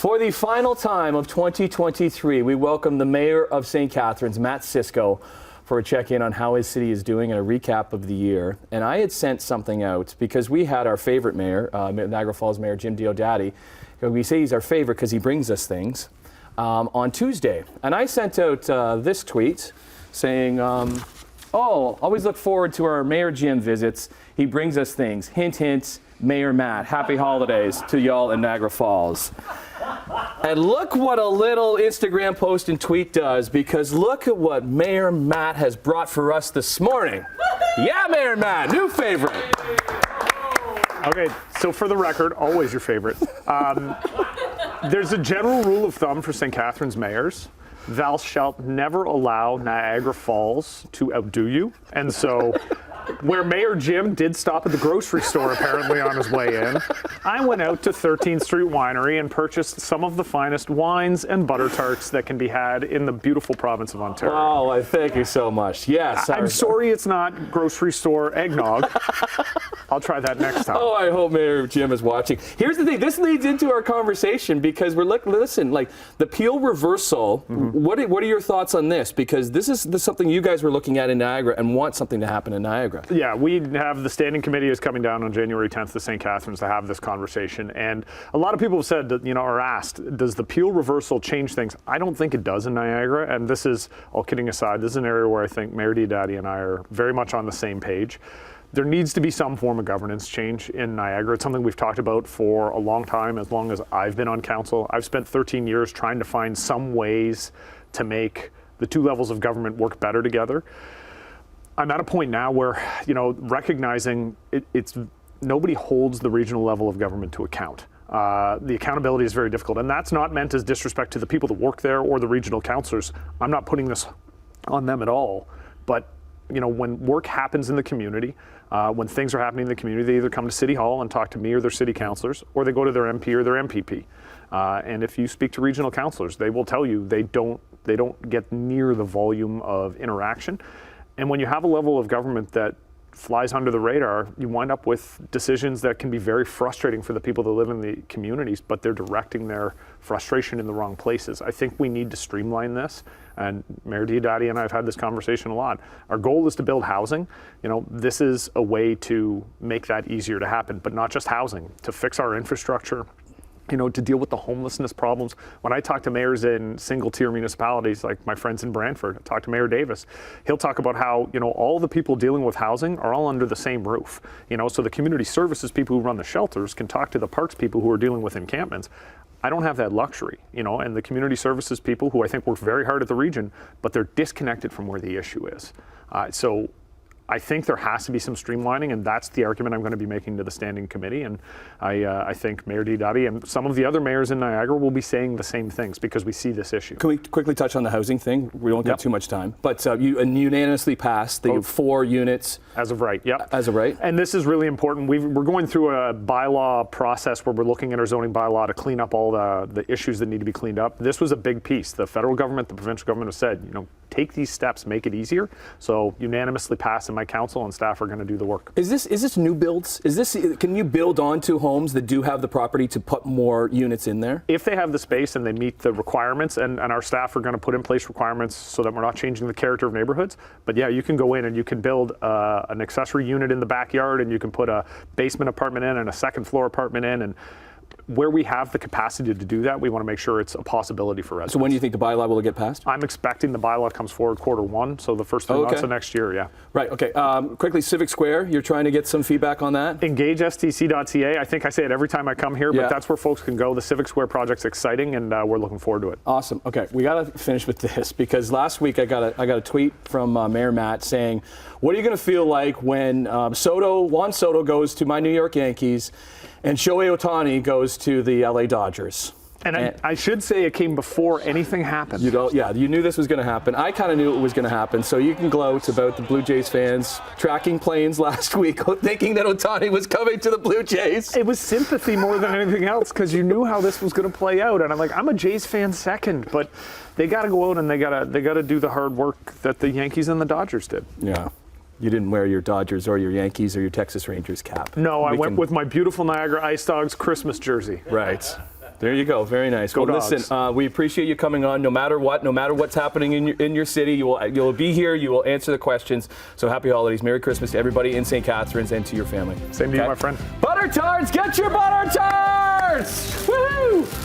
For the final time of 2023, we welcome the Mayor of St. Catharines, Mat Siscoe, for a check-in on how his city is doing and a recap of the year. And I had sent something out because we had our favorite mayor, Niagara Falls Mayor Jim Diodati. We say he's our favorite because he brings us things on Tuesday. And I sent out this tweet saying, always look forward to our Mayor Jim visits. He brings us things. Hint, hint, Mayor Matt. Happy holidays to y'all in Niagara Falls. And look what a little Instagram post and tweet does, because look at what Mayor Matt has brought for us this morning. Yeah, Mayor Matt, new favorite. Okay, so for the record, always your favorite. There's a general rule of thumb for St. Catharines mayors. Thou shalt never allow Niagara Falls to outdo you. And so where Mayor Jim did stop at the grocery store apparently on his way in, I went out to 13th Street Winery and purchased some of the finest wines and butter tarts that can be had in the beautiful province of Ontario. Oh, I thank you so much. Yes. I'm sorry it's not grocery store eggnog. I'll try that next time. Oh, I hope Mayor Jim is watching. Here's the thing. This leads into our conversation because we're listen, like the Peel reversal. Mm-hmm. What are your thoughts on this? Because this is something you guys were looking at in Niagara and want something to happen in Niagara. Yeah, we have the standing committee is coming down on January 10th to St. Catharines to have this conversation. And a lot of people have said that, are asked, does the Peel reversal change things? I don't think it does in Niagara. And this is, all kidding aside, this is an area where I think Mayor Diodati and I are very much on the same page. There needs to be some form of governance change in Niagara. It's something we've talked about for a long time, as long as I've been on council. I've spent 13 years trying to find some ways to make the two levels of government work better together. I'm at a point now where, recognizing it's nobody holds the regional level of government to account. The accountability is very difficult, and that's not meant as disrespect to the people that work there or the regional councillors. I'm not putting this on them at all, but when work happens in the community, when things are happening in the community, they either come to City Hall and talk to me or their city councillors, or they go to their MP or their MPP. And if you speak to regional councillors, they will tell you they don't get near the volume of interaction. And when you have a level of government that flies under the radar, you wind up with decisions that can be very frustrating for the people that live in the communities, but they're directing their frustration in the wrong places. I think we need to streamline this, and Mayor Diodati and I have had this conversation a lot. Our goal is to build housing. This is a way to make that easier to happen, but not just housing, to fix our infrastructure, to deal with the homelessness problems. When I talk to mayors in single-tier municipalities, like my friends in Brantford, I talk to Mayor Davis, he'll talk about how, all the people dealing with housing are all under the same roof. So the community services people who run the shelters can talk to the parks people who are dealing with encampments. I don't have that luxury, and the community services people who I think work very hard at the region, but they're disconnected from where the issue is. So I think there has to be some streamlining, and that's the argument I'm going to be making to the standing committee. And I think Mayor Diodati and some of the other mayors in Niagara will be saying the same things because we see this issue. Can we quickly touch on the housing thing? We don't get too much time. But you unanimously passed the 4 units. As of right, yep. As of right. And this is really important. We're going through a bylaw process where we're looking at our zoning bylaw to clean up all the issues that need to be cleaned up. This was a big piece. The federal government, the provincial government have said, take these steps, make it easier. So unanimously passed, and my council and staff are going to do the work. Is this new builds? Can you build onto homes that do have the property to put more units in there? If they have the space and they meet the requirements, and our staff are going to put in place requirements so that we're not changing the character of neighborhoods. But yeah, you can go in and you can build an accessory unit in the backyard, and you can put a basement apartment in and a second floor apartment in, and where we have the capacity to do that, we want to make sure it's a possibility for residents. So when do you think the bylaw will get passed? I'm expecting the bylaw comes forward Q1, so the first 3 months of next year, yeah. Right, okay. Quickly, Civic Square, you're trying to get some feedback on that? EngageSTC.ca. I think I say it every time I come here, but that's where folks can go. The Civic Square project's exciting, and we're looking forward to it. Awesome. Okay, we got to finish with this, because last week I got a tweet from Mayor Matt saying, what are you going to feel like when Juan Soto goes to my New York Yankees and Shohei Ohtani goes to the LA Dodgers? And I should say it came before anything happened. You knew this was going to happen. I kind of knew it was going to happen. So you can gloat about the Blue Jays fans tracking planes last week, thinking that Ohtani was coming to the Blue Jays. It was sympathy more than anything else, because you knew how this was going to play out. And I'm a Jays fan second, but they got to go out and they got to do the hard work that the Yankees and the Dodgers did. Yeah. You didn't wear your Dodgers or your Yankees or your Texas Rangers cap. No, I went with my beautiful Niagara Ice Dogs Christmas jersey. Right. There you go. Very nice. Go well, Dogs. listen, we appreciate you coming on. No matter what, no matter what's happening in your city, you'll be here. You will answer the questions. So happy holidays. Merry Christmas to everybody in St. Catharines and to your family. Same to you, my friend. Butter tarts. Get your butter tarts. Woohoo!